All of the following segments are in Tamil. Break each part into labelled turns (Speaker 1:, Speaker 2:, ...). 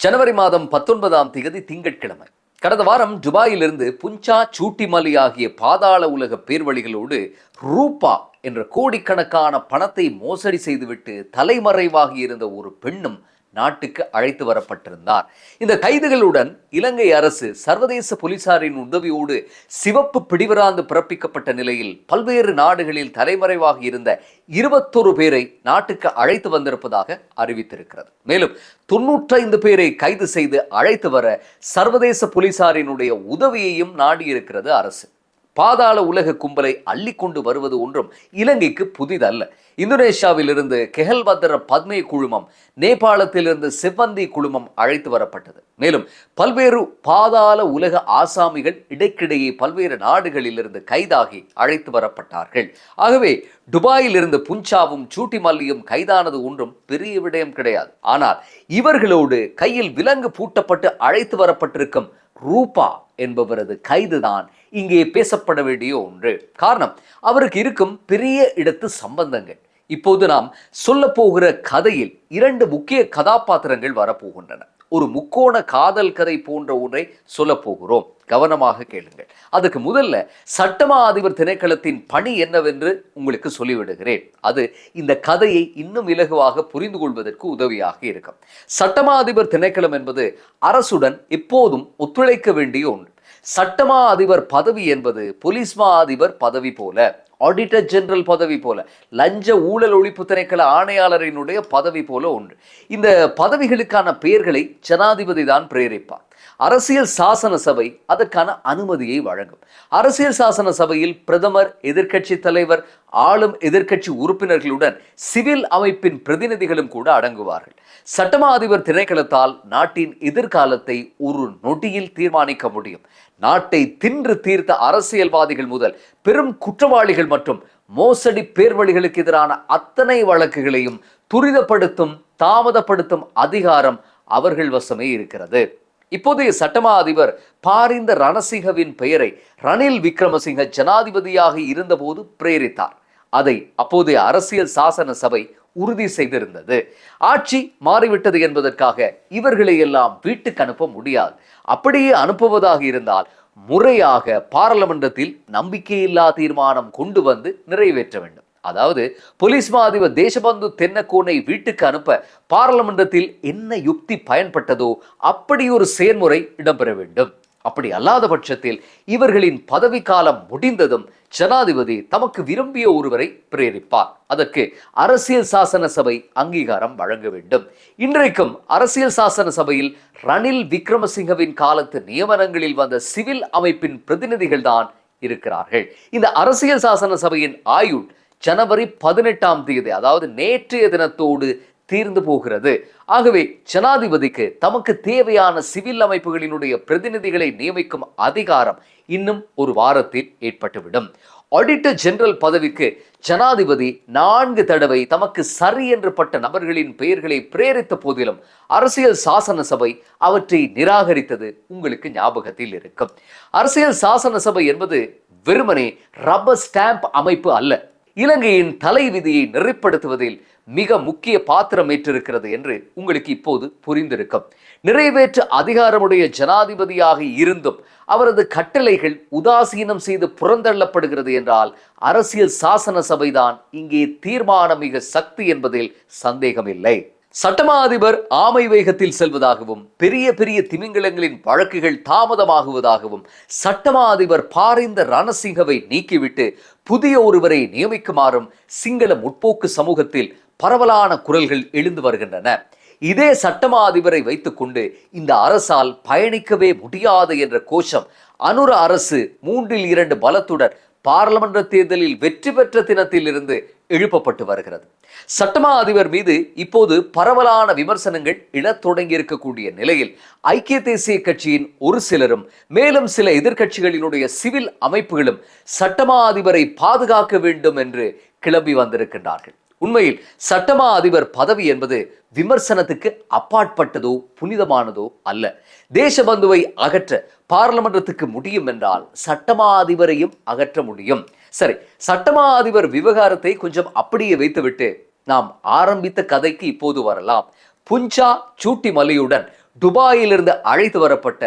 Speaker 1: ஜனவரி மாதம் 19ஆம் தேதி திங்கட்கிழமை. கடந்த வாரம் துபாயிலிருந்து புஞ்சா சூட்டிமலி ஆகிய பாதாள உலக பேர்வழிகளோடு ரூபா என்ற கோடிக்கணக்கான பணத்தை மோசடி செய்துவிட்டு தலைமறைவாகி இருந்த ஒரு பெண்ணும் நாட்டுக்கு அழைத்து வரப்பட்டிருந்தார். இந்த கைதுகளுடன் இலங்கை அரசு சர்வதேச போலீசாரின் உதவியோடு சிவப்பு பிடிவராந்து பிறப்பிக்கப்பட்ட நிலையில் பல்வேறு நாடுகளில் தலைமறைவாக இருந்த 21 பேரை நாட்டுக்கு அழைத்து வந்திருப்பதாக அறிவித்திருக்கிறது. மேலும் 95 பேரை கைது செய்து அழைத்து வர சர்வதேச போலீசாரினுடைய உதவியையும் நாடியிருக்கிறது அரசு. பாதாள உலக கும்பலை அள்ளி கொண்டு வருவது ஒன்றும் இலங்கைக்கு புதிதல்ல. இந்தோனேஷியாவிலிருந்து கெஹல்பத்ர பத்மே குழுமம், நேபாளத்திலிருந்து செவ்வந்தி குழுமம் அழைத்து வரப்பட்டது. மேலும் பல்வேறு பாதாள உலக ஆசாமிகள் இடைக்கிடையே பல்வேறு நாடுகளிலிருந்து கைதாகி அழைத்து வரப்பட்டார்கள். ஆகவே துபாயிலிருந்து புஞ்சாவும் சூட்டிமல்லியும் கைதானது ஒன்றும் பெரிய விடயம் கிடையாது. ஆனால் இவர்களோடு கையில் விலங்கு பூட்டப்பட்டு அழைத்து வரப்பட்டிருக்கும் ரூபா என்பவரது கைதுதான் இங்கே பேசப்பட வேண்டிய ஒன்று. காரணம், அவருக்கு இருக்கும் பெரிய இடத்து சம்பந்தங்கள். இப்போது நாம் சொல்ல போகிற கதையில் 2 முக்கிய கதாபாத்திரங்கள் வரப்போகின்றன. ஒரு முக்கோண காதல் கதை போன்ற ஒன்றை சொல்ல போகிறோம். கவனமாக கேளுங்கள். அதுக்கு முதல்ல சட்டமா அதிபர் திணைக்களத்தின் பணி என்னவென்று உங்களுக்கு சொல்லிவிடுகிறேன். அது இந்த கதையை இன்னும் இலகுவாக புரிந்து கொள்வதற்கு உதவியாக இருக்கும். சட்டமா அதிபர் திணைக்களம் என்பது அரசுடன் எப்போதும் ஒத்துழைக்க வேண்டிய ஒன்று. சட்டமா அதிபர் பதவி என்பது போலீஸ் மா அதிபர் பதவி போல, ஆடிட்டர் ஜெனரல் பதவி போல, லஞ்ச ஊழல் ஒழிப்பு திணைக்கள ஆணையாளரினுடைய பதவி போல ஒன்று. இந்த பதவிகளுக்கான பெயர்களை ஜனாதிபதி தான் பிரேரிப்பார். அரசியல் சாசன சபை அதற்கான அனுமதியை வழங்கும். அரசியல் சாசன சபையில் பிரதமர், எதிர்க்கட்சி தலைவர், ஆளும் எதிர்க்கட்சி உறுப்பினர்களுடன் சிவில் அமைப்பின் பிரதிநிதிகளும் கூட அடங்குவார்கள். சட்டமா அதிபர் திணைக்களத்தால் நாட்டின் எதிர்காலத்தை ஒரு நொடியில் தீர்மானிக்க முடியும். நாட்டை தின்று தீர்த்த அரசியல்வாதிகள் முதல் பெரும் குற்றவாளிகள் மற்றும் மோசடி பேர்வழிகளுக்கு எதிரான அத்தனை வழக்குகளையும் துரிதப்படுத்தும், தாமதப்படுத்தும் அதிகாரம் அவர்கள் வசமே இருக்கிறது. இப்போதைய சட்டமா அதிபர் பாரிந்த ரணசிங்கவின் பெயரை ரணில் விக்ரமசிங்க ஜனாதிபதியாக இருந்தபோது பிரேரித்தார். அதை அப்போதைய அரசியல் சாசன சபை உறுதி செய்திருந்தது. ஆட்சி மாறிவிட்டது என்பதற்காக இவர்களை எல்லாம் வீட்டுக்கு அனுப்ப முடியாது. அப்படியே அனுப்புவதாக இருந்தால் முறையாக பாராளுமன்றத்தில் நம்பிக்கையில்லா தீர்மானம் கொண்டு வந்து நிறைவேற்ற வேண்டும். அதாவது போலீஸ் மா அதிபர் தேசபந்து தென்னக்கோனை வீட்டுக்கு அனுப்ப பாராளுமன்றத்தில் என்ன யுக்தி பயன்பட்டதோ அப்படி ஒரு செயல்முறை இடம்பெற வேண்டும். அப்படி அல்லாத பட்சத்தில் இவர்களின் பதவி காலம் முடிந்ததும் ஜனாதிபதி தமக்கு விரும்பிய ஒருவரை பிரேரிப்பார். அதற்கு அரசியல் சாசன சபை அங்கீகாரம் வழங்க வேண்டும். இன்றைக்கும் அரசியல் சாசன சபையில் ரணில் விக்ரமசிங்கவின் காலத்து நியமனங்களில் வந்த சிவில் அமைப்பின் பிரதிநிதிகள் தான் இருக்கிறார்கள். இந்த அரசியல் சாசன சபையின் ஆயுள் ஜனவரி 18ஆம் தேதி, அதாவது நேற்றைய தினத்தோடு தீர்ந்து போகிறது. ஆகவே ஜனாதிபதிக்கு தமக்கு தேவையான சிவில் அமைப்புகளினுடைய பிரதிநிதிகளை நியமிக்கும் அதிகாரம் இன்னும் ஒரு வாரத்தில் ஏற்பட்டுவிடும். ஆடிட்டர் ஜெனரல் பதவிக்கு ஜனாதிபதி 4 தடவை தமக்கு சரி என்று பட்ட நபர்களின் பெயர்களை பிரேரித்த போதிலும் அரசியல் சாசன சபை அவற்றை நிராகரித்தது உங்களுக்கு ஞாபகத்தில் இருக்கும். அரசியல் சாசன சபை என்பது வெறுமனே ரப்பர் ஸ்டாம்ப் அமைப்பு அல்ல. இலங்கையின் தலை விதியை நெறிப்படுத்துவதில் மிக முக்கிய பாத்திரம் ஏற்றிருக்கிறது என்று உங்களுக்கு இப்போது புரிந்திருக்கும். நிறைவேற்று அதிகாரமுடைய ஜனாதிபதியாக இருந்தும் அவரது கட்டளைகள் உதாசீனம் செய்து புறந்தள்ளப்படுகிறது என்றால் அரசியல் சாசன சபைதான் இங்கே தீர்மான மிக சக்தி என்பதில் சந்தேகமில்லை. சட்டமா அதிபர் ஆமை வேகத்தில் செல்வதாகவும் பெரிய பெரிய திமிங்கலங்களின் வழக்குகள் தாமதமாகுவதாகவும் சட்டமா அதிபர் பாரிந்த ரணசிங்கவை நீக்கிவிட்டு புதிய ஒருவரை நியமிக்குமாறும் சிங்கள முற்போக்கு சமூகத்தில் பரவலான குரல்கள் எழுந்து வருகின்றன. இதே சட்டமா அதிபரை வைத்துக்கொண்டு இந்த அரசால் பயணிக்கவே முடியாது என்ற கோஷம் அனுர அரசு 3/2 பலத்துடன் பாராளுமன்ற தேர்தலில் வெற்றி பெற்ற தினத்தில் இருந்து எழுப்பப்பட்டு வருகிறது. சட்டமா அதிபர் மீது இப்போது பரவலான விமர்சனங்கள் எழத் தொடங்கி இருக்கக்கூடிய நிலையில் ஐக்கிய தேசிய கட்சியின் ஒரு சிலரும் மேலும் சில எதிர்க்கட்சிகளினுடைய சிவில் அமைப்புகளும் சட்டமா அதிபரை பாதுகாக்க வேண்டும் என்று கிளம்பி வந்திருக்கின்றார்கள். உண்மையில் சட்டமா அதிபர் பதவி என்பது விமர்சனத்துக்கு அப்பாற்பட்டதோ புனிதமானதோ அல்ல. தேசபந்துவை அகற்ற பாராளுமன்றத்துக்கு முடியும் என்றால் சட்டமா அதிபரையும் அகற்ற முடியும். சரி, சட்டமா அதிபர் விவகாரத்தை கொஞ்சம் அப்படியே வைத்துவிட்டு நாம் ஆரம்பித்த கதைக்கு இப்போது வரலாம். புஞ்சா சூட்டிமலியுடன் துபாயிலிருந்து அழைத்து வரப்பட்ட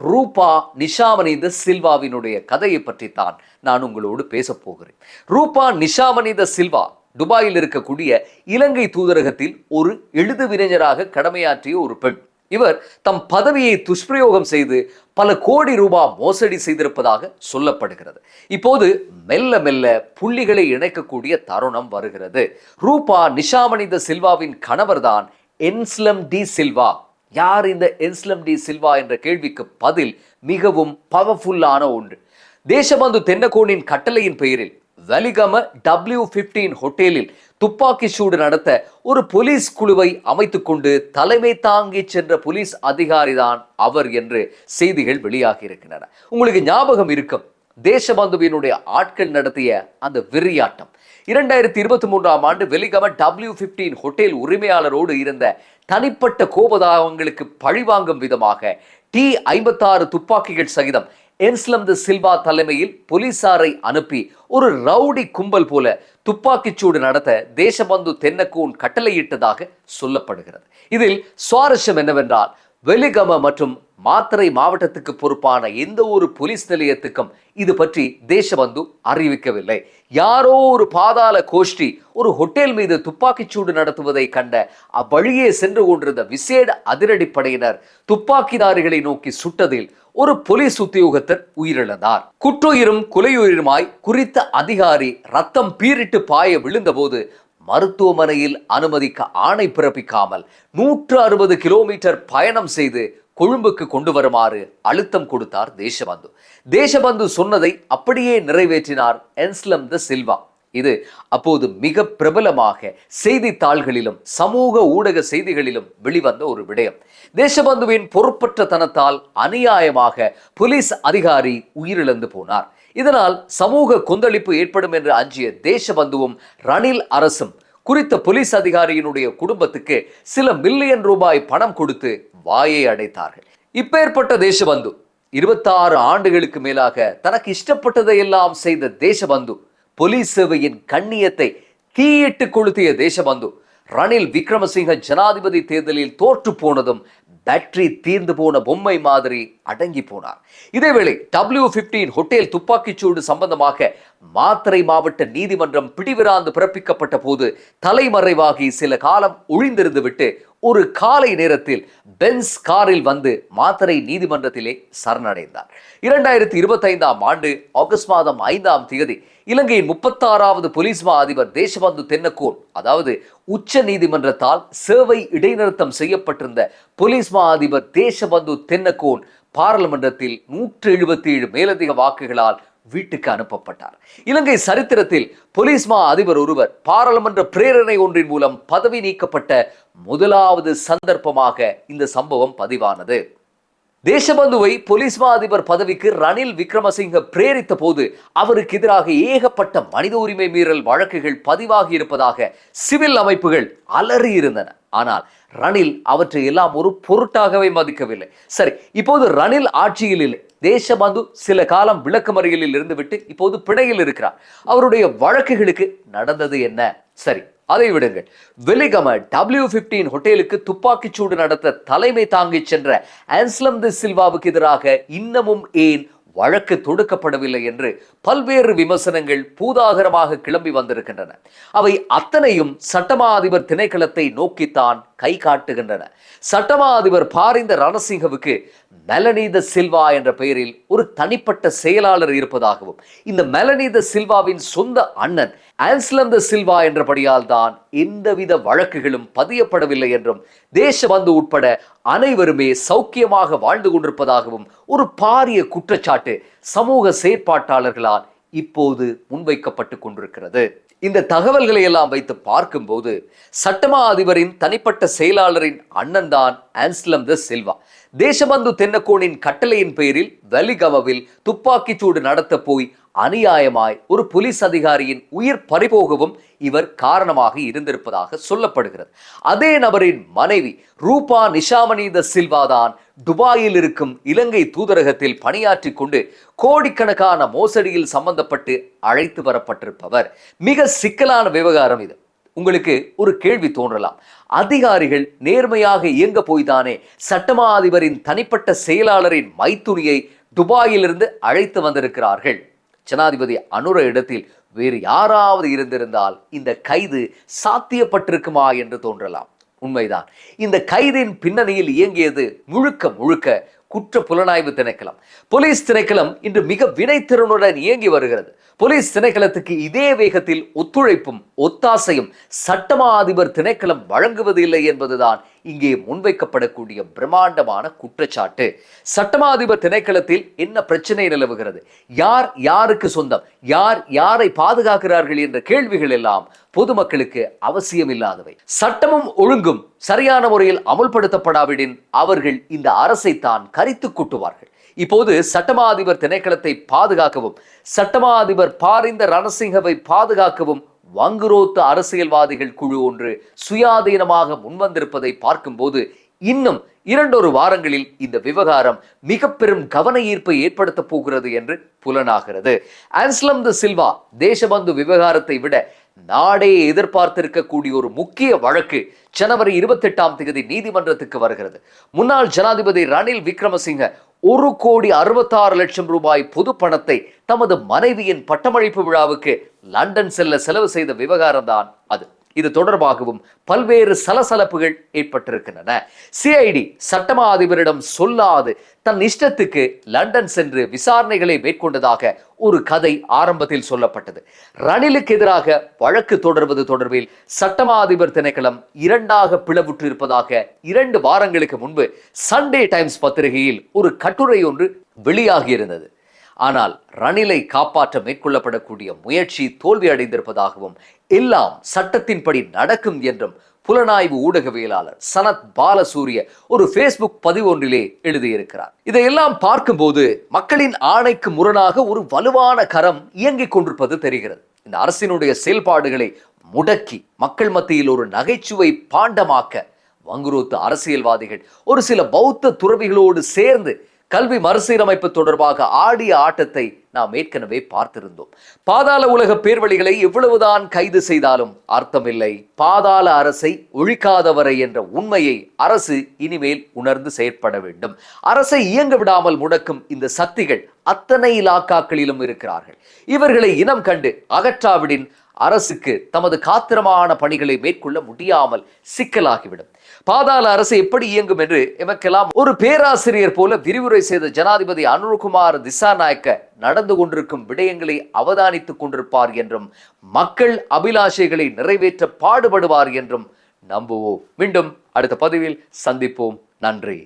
Speaker 1: ரூபா நிஷாமனித சில்வாவினுடைய கதையை பற்றி தான் நான் உங்களோடு பேசப் போகிறேன். ரூபா நிஷாமனித சில்வா துபாயில் இருக்கக்கூடிய இலங்கை தூதரகத்தில் ஒரு எழுதுவினைஞராக கடமையாற்றிய ஒரு பெண். இவர் தம் பதவியை துஷ்பிரயோகம் செய்து பல கோடி ரூபாய் மோசடி செய்திருப்பதாக சொல்லப்படுகிறது. இப்போது மெல்ல மெல்ல புள்ளிகளை இணைக்கக்கூடிய தருணம் வருகிறது. ரூபா நிஷாமனித சில்வாவின் கணவர்தான் என்ஸ்லம் டி சில்வா. யார் இந்த என்ஸ்லம் டி சில்வா என்ற கேள்விக்கு பதில் மிகவும் பவர்ஃபுல்லான ஒன்று. தேசபந்து தென்னகோனின் கட்டளையின் பெயரில் வெலிகம W15 ஹோட்டலில் துப்பாக்கி சூடு நடத்த ஒரு போலீஸ் குழுவை அமைத்துக் கொண்டு தலைமை தாங்கி சென்ற போலீஸ் அதிகாரிதான் அவர் என்று செய்திகள் வெளியாகி இருக்கின்றன. உங்களுக்கு ஞாபகம் இருக்கும், தேசபந்துவினுடைய ஆட்கள் நடத்திய அந்த வெறியாட்டம். 2023ஆம் ஆண்டு வெலிகம W15 ஹோட்டல் உரிமையாளரோடு இருந்த தனிப்பட்ட கோபதாபங்களுக்கு பழிவாங்கும் விதமாக T56 துப்பாக்கிகள் சகிதம் என்ஸ்லம் தி சில்வா தலைமையில் போலீசாரை அனுப்பி ஒரு ரவுடி கும்பல் போல துப்பாக்கிச்சூடு நடத்த தேசபந்து தென்னகோன் கட்டளையிட்டதாக சொல்லப்படுகிறது. இதில் சுவாரஸ்யம் என்னவென்றால், வெலிகம மற்றும் மாத்தறை மாவட்டத்துக்கு பொறுப்பான எந்த ஒரு போலீஸ் நிலையத்துக்கும் இது பற்றி தேசபந்து அறிவிக்கவில்லை. யாரோ ஒரு பாதாள கோஷ்டி ஒரு ஹோட்டல் மீது துப்பாக்கிச்சூடு நடத்துவதை கண்ட அவ்வழியே சென்று கொண்டிருந்த விசேட அதிரடிப்படையினர் துப்பாக்கிதாரிகளை நோக்கி சுட்டதில் ஒரு போலீஸ் உத்தியோகத்தர் உயிரிழந்தார். குற்றுயிரும் கொலையுயிருமாய் குறித்த அதிகாரி ரத்தம் பீரிட்டு பாய விழுந்தபோது மருத்துவமனையில் அனுமதிக்க ஆணை பிறப்பிக்காமல் 160 கிலோமீட்டர் பயணம் செய்து கொழும்புக்கு கொண்டு வருமாறு அழுத்தம் கொடுத்தார் தேசபந்து. தேசபந்து சொன்னதை அப்படியே நிறைவேற்றினார் என்ஸ்லம் தி சில்வா. இது அப்போது மிக பிரபலமாக செய்தித்தாள்களிலும் சமூக ஊடக செய்திகளிலும் வெளிவந்த ஒரு விடயம். தேசபந்துவின் பொறுப்பற்ற தனத்தால் அநியாயமாக போலீஸ் அதிகாரி உயிரிழந்து போனார். இதனால் சமூக கொந்தளிப்பு ஏற்படும் என்று அஞ்சிய தேசபந்துவும் ரணில் அரசும் குறித்த போலீஸ் அதிகாரியினுடைய குடும்பத்துக்கு சில மில்லியன் ரூபாய் பணம் கொடுத்து வாயை அடைத்தார்கள். இப்பேற்பட்ட தேசபந்து 26 ஆண்டுகளுக்கு மேலாக தனக்கு இஷ்டப்பட்டதையெல்லாம் செய்த தேசபந்து, போலீஸ் சேவையின் கண்ணியத்தை தீயிட்டு கொளுத்திய தேசபந்து, ரணில் விக்ரமசிங்க ஜனாதிபதி தேர்தலில் தோற்று போனதும் பேட்டரி தீர்ந்து போன பொம்மை மாதிரி அடங்கி போனார். இதேவேளை W15 ஹோட்டல் துப்பாக்கிச்சூடு சம்பந்தமாக மாத்தறை மாவட்ட நீதிமன்றம் பிடிவிராந்து பிறப்பிக்கப்பட்ட போது தலைமறைவாகி சில காலம் ஒழிந்திருந்து விட்டு ஒரு காலை நேரத்தில் பென்ஸ் காரில் வந்து மாத்தறை நீதிமன்றத்திலே சரணடைந்தார். 2025ஆம் ஆண்டு ஆகஸ்ட் மாதம் 5ஆம் தேதி இலங்கையின் 36வது போலீஸ் மா அதிபர் தேசபந்து தென்னகோன், அதாவது உச்ச நீதிமன்றத்தால் சேவை இடைநிறுத்தம் செய்யப்பட்டிருந்த போலீஸ் மா அதிபர் தேசபந்து தென்னகோன் பாராளுமன்றத்தில் 177 மேலதிக வாக்குகளால் வீட்டுக்கு அனுப்பப்பட்டார். இலங்கை சரித்திரத்தில் போலீஸ் மா அதிபர் ஒருவர் பாராளுமன்ற பிரேரணை ஒன்றின் மூலம் பதவி நீக்கப்பட்ட முதலாவது சந்தர்ப்பமாக இந்த சம்பவம் பதிவானது. தேசபந்துவை போலீஸ் மா அதிபர் பதவிக்கு ரணில் விக்ரமசிங்க பிரேரித்த போது அவருக்கு எதிராக ஏகப்பட்ட மனித உரிமை மீறல் வழக்குகள் பதிவாகி இருப்பதாக சிவில் அமைப்புகள் அலறி இருந்தன. ஆனால் ரணில் அவற்றை எல்லாம் ஒரு பொருட்டாகவே மதிக்கவில்லை. சரி, இப்போது ரணில் ஆட்சியில் இல்லை. தேசபந்து சில காலம் விளக்கமறியலில் இருந்துவிட்டு இப்போது பிணையில் இருக்கிறார். அவருடைய வழக்குகளுக்கு நடந்தது என்ன? சரி, அதை விடுங்கள். வெலிகம W15 ஹோட்டலுக்கு துப்பாக்கிச்சூடு நடத்த தலைமை தாங்கி சென்ற என்ஸ்லம் தி சில்வாவுக்கு எதிராக இன்னமும் ஏன் வழக்கு தொடுக்கப்படவில்லை என்று பல்வேறு விமர்சனங்கள் பூதாகரமாக கிளம்பி வந்திருக்கின்றன. அவை அத்தனையும் சட்டமா அதிபர் திணைக்களத்தை நோக்கித்தான் கை காட்டுகின்றன. சட்டமா அதிபர் பாரிந்த ரணசிங்கவுக்கு மெலனி தி சில்வா என்ற பெயரில் ஒரு தனிப்பட்ட செயலாளர் இருப்பதாகவும், இந்த மெலனி தி சில்வாவின் சொந்த அண்ணன் என்ஸ்லம் தி சில்வா என்றபடியால் தான் எந்தவித வழக்குகளும் பதியப்படவில்லை என்றும், தேசபந்து உட்பட அனைவருமே சௌக்கியமாக வாழ்ந்து கொண்டிருப்பதாகவும் ஒரு பாரிய குற்றச்சாட்டு சமூக செயற்பாட்டாளர்களால் இப்போது முன்வைக்கப்பட்டு கொண்டிருக்கிறது. இந்த தகவல்களை எல்லாம் வைத்து பார்க்கும்போது சட்டமா அதிபரின் தனிப்பட்ட செயலாளரின் அண்ணன் தான் என்ஸ்லம் தி சில்வா. தேசபந்து தென்னகோனின் கட்டளையின் பெயரில் வெலிகமவில் துப்பாக்கிச்சூடு நடத்த போய் அநியாயமாய் ஒரு போலீஸ் அதிகாரியின் உயிர் பறிபோகவும் இவர் காரணமாக இருந்திருப்பதாக சொல்லப்படுகிறது. அதே நபரின் மனைவி ரூபா நிஷாமனி தி சில்வா தான் துபாயில் இருக்கும் இலங்கை தூதரகத்தில் பணியாற்றி கொண்டு கோடிக்கணக்கான மோசடியில் சம்பந்தப்பட்டு அழைத்து வரப்பட்டிருப்பவர். மிக சிக்கலான விவகாரம் இது. உங்களுக்கு ஒரு கேள்வி தோன்றலாம். அதிகாரிகள் நேர்மையாக இயங்க போய்தானே சட்டமா அதிபரின் தனிப்பட்ட செயலாளரின் மைத்துனியை துபாயிலிருந்து அழைத்து வந்திருக்கிறார்கள். ஜனாதிபதி அனுர இடத்தில் வேறு யாராவது இருந்திருந்தால் இந்த கைது சாத்தியப்பட்டிருக்குமா என்று தோன்றலாம். உண்மைதான். இந்த கைதின் பின்னணியில் இயங்கியது முழுக்க முழுக்க குற்ற புலனாய்வு திணைக்களம். போலீஸ் திணைக்களம் இன்று மிக வினைத்திறனுடன் இயங்கி வருகிறது. போலீஸ் திணைக்களத்துக்கு இதே வேகத்தில் ஒத்துழைப்பும் ஒத்தாசையும் சட்டமா அதிபர் திணைக்களம் வழங்குவதில்லை என்பதுதான் இங்கே முன்வைக்கப்படக்கூடிய பிரம்மாண்டமான குற்றச்சாட்டு. சட்டமா அதிபர் திணைக்களத்தில் என்ன பிரச்சனை நிலவுகிறது, யார் யாருக்கு சொந்தம், யார் யாரை பாதுகாக்கிறார்கள் என்ற கேள்விகள் எல்லாம் பொதுமக்களுக்கு அவசியம் இல்லாதவை. சட்டமும் ஒழுங்கும் சரியான முறையில் அமுல்படுத்தப்படாவிடின் அவர்கள் இந்த அரசை தான் கரித்து கூட்டுவார்கள். இப்போது சட்டமா அதிபர் திணைக்களத்தை பாதுகாக்கவும் சட்டமா அதிபர் பாரிந்த ரணசிங்கவை பாதுகாக்கவும் வங்குரோத்து அரசியல்வாதிகள் குழு ஒன்று சுயாதீனமாக முன்வந்திருப்பதை பார்க்கும்போது இன்னும் 2 வாரங்களில் இந்த விவகாரம் மிக பெரும் கவன ஈர்ப்பை ஏற்படுத்த போகிறது என்று புலனாகிறது. ஆன்ஸ்லம் தி சில்வா தேசபந்து விவகாரத்தை விட நாடே எதிர்பார்த்திருக்கக்கூடிய ஒரு முக்கிய வழக்கு ஜனவரி 28 நீதிமன்றத்துக்கு வருகிறது. முன்னாள் ஜனாதிபதி ரணில் விக்ரமசிங்க 1,66,00,000 ரூபாய் பொது பணத்தை தமது மனைவியின் பட்டமளிப்பு விழாவுக்கு லண்டன் செல்ல செலவு செய்த விவகாரம் தான் அது. இது தொடர்பாகவும் பல்வேறு சலசலப்புகள் ஏற்பட்டிருக்கின்றன. சிஐடி சட்டமா அதிபரிடம் சொல்லாது தன் இஷ்டத்துக்கு லண்டன் சென்று விசாரணைகளை மேற்கொண்டதாக ஒரு கதை ஆரம்பத்தில் சொல்லப்பட்டது. ரணிலுக்கு எதிராக வழக்கு தொடர்வது தொடர்பில் சட்டமா அதிபர் திணைக்களம் 2ஆக பிளவுற்று இருப்பதாக 2 வாரங்களுக்கு முன்பு சண்டே டைம்ஸ் பத்திரிகையில் ஒரு கட்டுரை ஒன்று வெளியாகியிருந்தது. ஆனால் ரணிலை காப்பாற்ற மேற்கொள்ளப்படக்கூடிய முயற்சி தோல்வி அடைந்திருப்பதாகவும் எல்லாம் சட்டத்தின்படி நடக்கும் என்றும் புலனாய்வு ஊடகவியலாளர் சனத் பாலசூரிய ஒரு ஃபேஸ்புக் பதிவு ஒன்றிலே எழுதியிருக்கிறார். இதையெல்லாம் பார்க்கும்போது மக்களின் ஆணைக்கு முரணாக ஒரு வலுவான கரம் இயங்கிக் கொண்டிருப்பது தெரிகிறது. இந்த அரசினுடைய செயல்பாடுகளை முடக்கி மக்கள் மத்தியில் ஒரு நகைச்சுவை பாண்டமாக்க வங்குரோத்து அரசியல்வாதிகள் ஒரு சில பௌத்த துறவிகளோடு சேர்ந்து கல்வி மறுசீரமைப்பு தொடர்பாக ஆடிய ஆட்டத்தை நாம் ஏற்கனவே பார்த்திருந்தோம். பாதாள உலக பேர்வழிகளை எவ்வளவுதான் கைது செய்தாலும் அர்த்தமில்லை, பாதாள அரசை ஒழிக்காதவரை என்ற உண்மையை அரசு இனிமேல் உணர்ந்து செயற்பட வேண்டும். அரசை இயங்க விடாமல் முடக்கும் இந்த சக்திகள் அத்தனை இலாக்காக்களிலும் இருக்கிறார்கள். இவர்களை இனம் கண்டு அகற்றாவிடின் அரசுக்கு தமது காத்திரமான பணிகளை மேற்கொள்ள முடியாமல் சிக்கலாகிவிடும். பாதாள அரசு எப்படி இயங்கும் என்று எமக்கெல்லாம் ஒரு பேராசிரியர் போல விரிவுரை செய்த ஜனாதிபதி அனுரகுமார் திசாநாயக்க நடந்து கொண்டிருக்கும் விடயங்களை அவதானித்துக் கொண்டிருப்பார் என்றும் மக்கள் அபிலாஷைகளை நிறைவேற்ற பாடுபடுவார் என்றும் நம்புவோம். மீண்டும் அடுத்த பதிவில் சந்திப்போம். நன்றி.